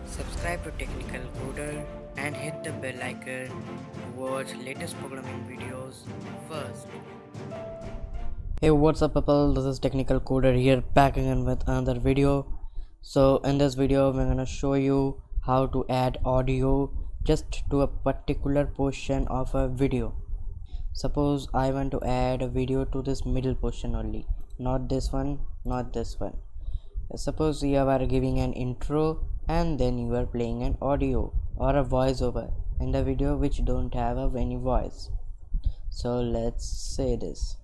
Subscribe to Technical Coder and hit the bell icon to watch latest programming videos first. Hey, what's up people, this is Technical Coder here, back again with another video. So in this video we're gonna show you how to add audio just to a particular portion of a video. Suppose I want to add a video to this middle portion only, not this one, not this one. Suppose you are giving an intro and then you are playing an audio or a voiceover in the video which don't have any voice. So let's say this.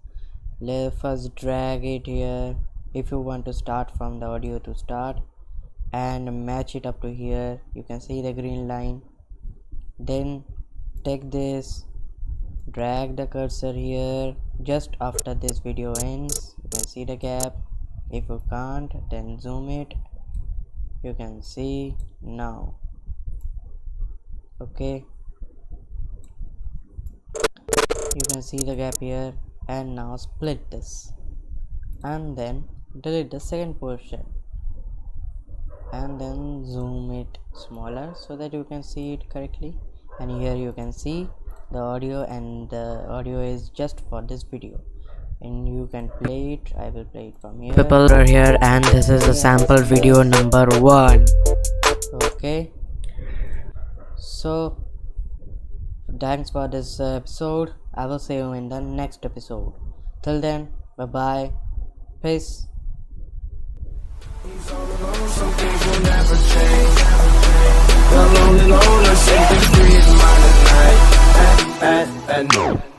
Let's first drag it here. If you want to start from the audio to start and match it up to here, you can see the green line. Then take this, drag the cursor here just after this video ends. You can see the gap. If you can't, then zoom it. You can see now. Okay, you can see the gap here. And now split this and then delete the second portion and then zoom it smaller so that you can see it correctly. And here you can see the audio, and the audio is just for this video, and you can play it. I will play it from here. People are here and this is the sample video number 1. Okay, so thanks for this episode. I will see you in the next episode. Till then, bye bye, peace. He's all alone, some things will never change. Alone and alone, I say the free is mine at night. At night.